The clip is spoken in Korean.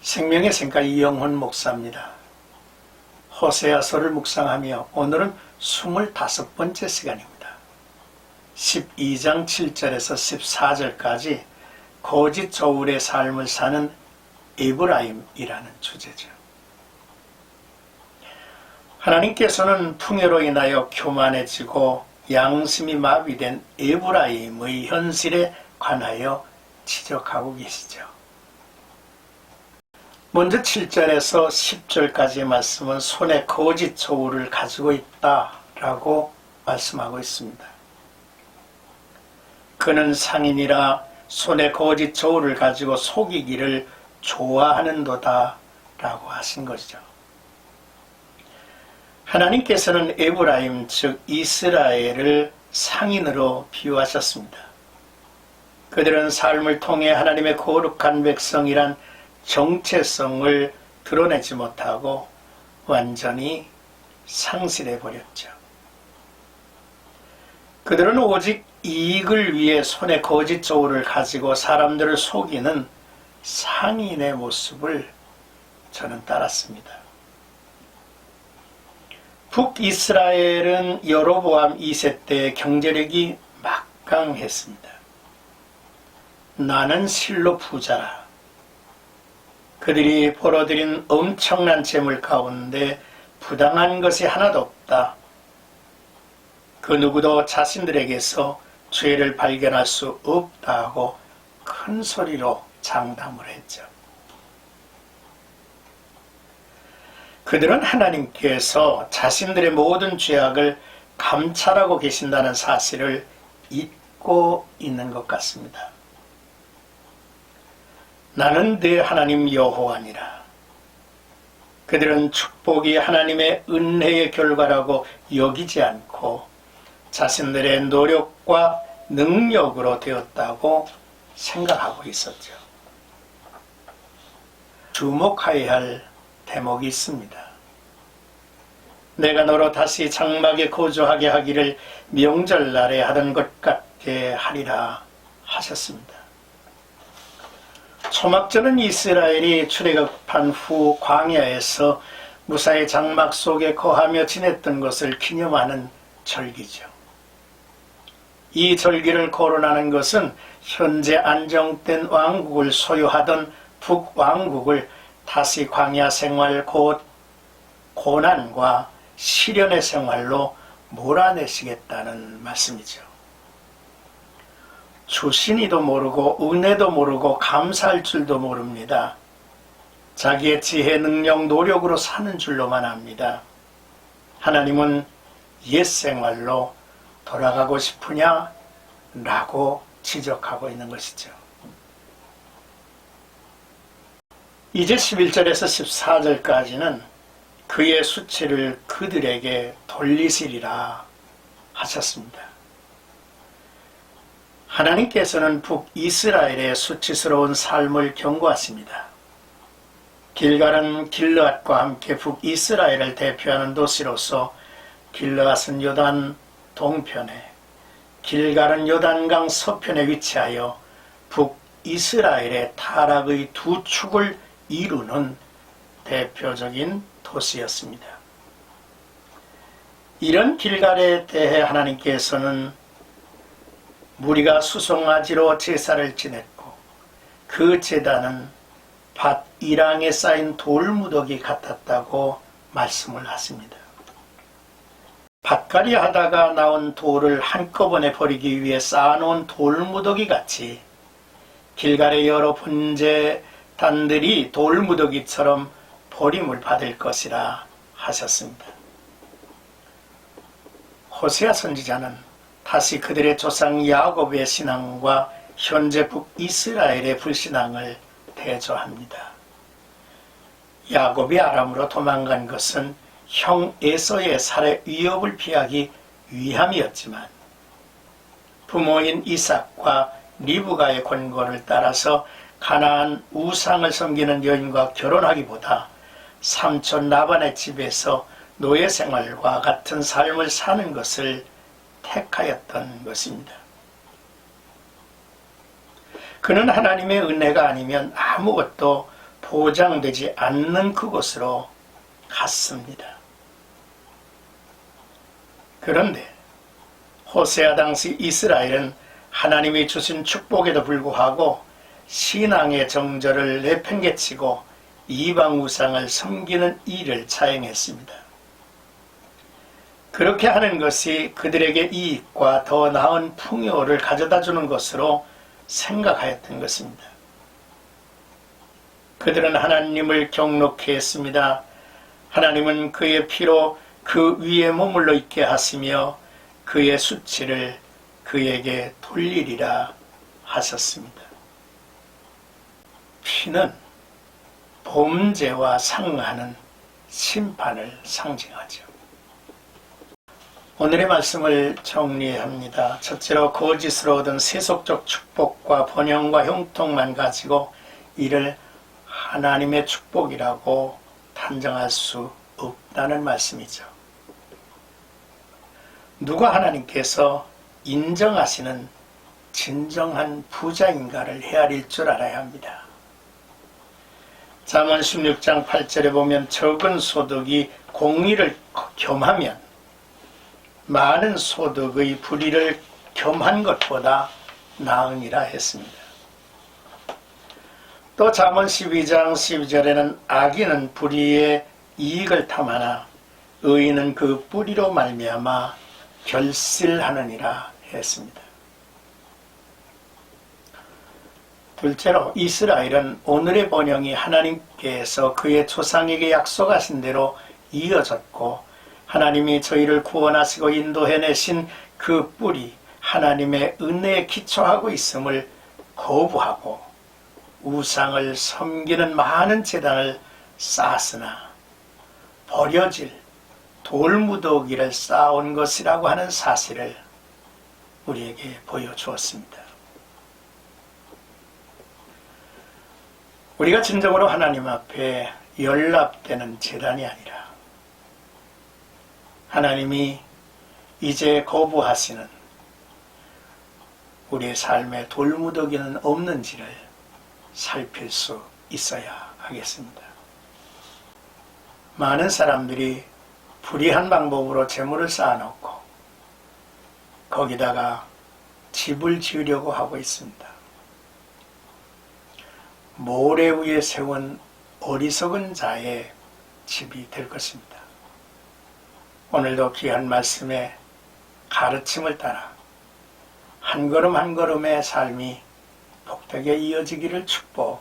생명의 생각 이영훈 목사입니다. 호세아서를 묵상하며 오늘은 25번째 시간입니다. 12장 7절에서 14절까지 거짓 저울의 삶을 사는 에브라임이라는 주제죠. 하나님께서는 풍요로 인하여 교만해지고 양심이 마비된 에브라임의 현실에 관하여 지적하고 계시죠. 먼저 7절에서 10절까지의 말씀은 손에 거짓 저울을 가지고 있다라고 말씀하고 있습니다. 그는 상인이라 손에 거짓 저울을 가지고 속이기를 좋아하는도다 라고 하신 것이죠. 하나님께서는 에브라임 즉 이스라엘을 상인으로 비유하셨습니다. 그들은 삶을 통해 하나님의 거룩한 백성이란 정체성을 드러내지 못하고 완전히 상실해 버렸죠. 그들은 오직 이익을 위해 손에 거짓 저울을 가지고 사람들을 속이는 상인의 모습을 저는 따랐습니다. 북이스라엘은 여로보암 2세 때 경제력이 막강했습니다. 나는 실로 부자라. 그들이 벌어들인 엄청난 재물 가운데 부당한 것이 하나도 없다. 그 누구도 자신들에게서 죄를 발견할 수 없다고 큰 소리로 장담을 했죠. 그들은 하나님께서 자신들의 모든 죄악을 감찰하고 계신다는 사실을 잊고 있는 것 같습니다. 나는 네 하나님 여호와니라. 그들은 축복이 하나님의 은혜의 결과라고 여기지 않고 자신들의 노력과 능력으로 되었다고 생각하고 있었죠. 주목해야 할 대목이 있습니다. 내가 너로 다시 장막에 거주하게 하기를 명절날에 하던 것 같게 하리라 하셨습니다. 초막절은 이스라엘이 출애굽한 후 광야에서 무사의 장막 속에 거하며 지냈던 것을 기념하는 절기죠. 이 절기를 거론하는 것은 현재 안정된 왕국을 소유하던 북왕국을 다시 광야 생활 곧 고난과 시련의 생활로 몰아내시겠다는 말씀이죠. 주신이도 모르고 은혜도 모르고 감사할 줄도 모릅니다. 자기의 지혜, 능력, 노력으로 사는 줄로만 압니다. 하나님은 옛 생활로 돌아가고 싶으냐? 라고 지적하고 있는 것이죠. 이제 11절에서 14절까지는 그의 수치를 그들에게 돌리시리라 하셨습니다. 하나님께서는 북이스라엘의 수치스러운 삶을 경고하십니다. 길갈은 길르앗과 함께 북이스라엘을 대표하는 도시로서 길르앗은 요단 동편에, 길갈은 요단강 서편에 위치하여 북이스라엘의 타락의 두 축을 이루는 대표적인 도시였습니다. 이런 길갈에 대해 하나님께서는 무리가 수송아지로 제사를 지냈고 그 제단은 밭 이랑에 쌓인 돌무더기 같았다고 말씀을 하십니다. 밭갈이 하다가 나온 돌을 한꺼번에 버리기 위해 쌓아놓은 돌무더기 같이 길갈의 여러 번제단들이 돌무더기처럼 버림을 받을 것이라 하셨습니다. 호세아 선지자는 다시 그들의 조상 야곱의 신앙과 현재 북이스라엘의 불신앙을 대조합니다. 야곱이 아람으로 도망간 것은 형 에서의 살해 위협을 피하기 위함이었지만 부모인 이삭과 리브가의 권고를 따라서 가나안 우상을 섬기는 여인과 결혼하기보다 삼촌 라반의 집에서 노예 생활과 같은 삶을 사는 것을 택하였던 것입니다. 그는 하나님의 은혜가 아니면 아무것도 보장되지 않는 그곳으로 갔습니다. 그런데 호세아 당시 이스라엘은 하나님이 주신 축복에도 불구하고 신앙의 정절을 내팽개치고 이방 우상을 섬기는 일을 자행했습니다. 그렇게 하는 것이 그들에게 이익과 더 나은 풍요를 가져다주는 것으로 생각하였던 것입니다. 그들은 하나님을 경록케 했습니다. 하나님은 그의 피로 그 위에 머물러 있게 하시며 그의 수치를 그에게 돌리리라 하셨습니다. 피는 범죄와 상하는 심판을 상징하죠. 오늘의 말씀을 정리합니다. 첫째로 거짓으로 얻은 세속적 축복과 번영과 형통만 가지고 이를 하나님의 축복이라고 단정할 수 없다는 말씀이죠. 누가 하나님께서 인정하시는 진정한 부자인가를 헤아릴 줄 알아야 합니다. 잠언 16장 8절에 보면 적은 소득이 공의를 겸하면 많은 소득의 불의를 겸한 것보다 나으니라 했습니다. 또 잠언 12장 12절에는 악인은 불의의 이익을 탐하나 의인은 그 뿌리로 말미암아 결실하느니라 했습니다. 둘째로 이스라엘은 오늘의 번영이 하나님께서 그의 조상에게 약속하신 대로 이어졌고 하나님이 저희를 구원하시고 인도해내신 그 뿌리 하나님의 은혜에 기초하고 있음을 거부하고 우상을 섬기는 많은 제단을 쌓았으나 버려질 돌무더기를 쌓아온 것이라고 하는 사실을 우리에게 보여주었습니다. 우리가 진정으로 하나님 앞에 연락되는 제단이 아니라 하나님이 이제 거부하시는 우리의 삶에 돌무더기는 없는지를 살필 수 있어야 하겠습니다. 많은 사람들이 불의한 방법으로 재물을 쌓아놓고 거기다가 집을 지으려고 하고 있습니다. 모래 위에 세운 어리석은 자의 집이 될 것입니다. 오늘도 귀한 말씀의 가르침을 따라 한 걸음 한 걸음의 삶이 복되게 이어지기를 축복합니다.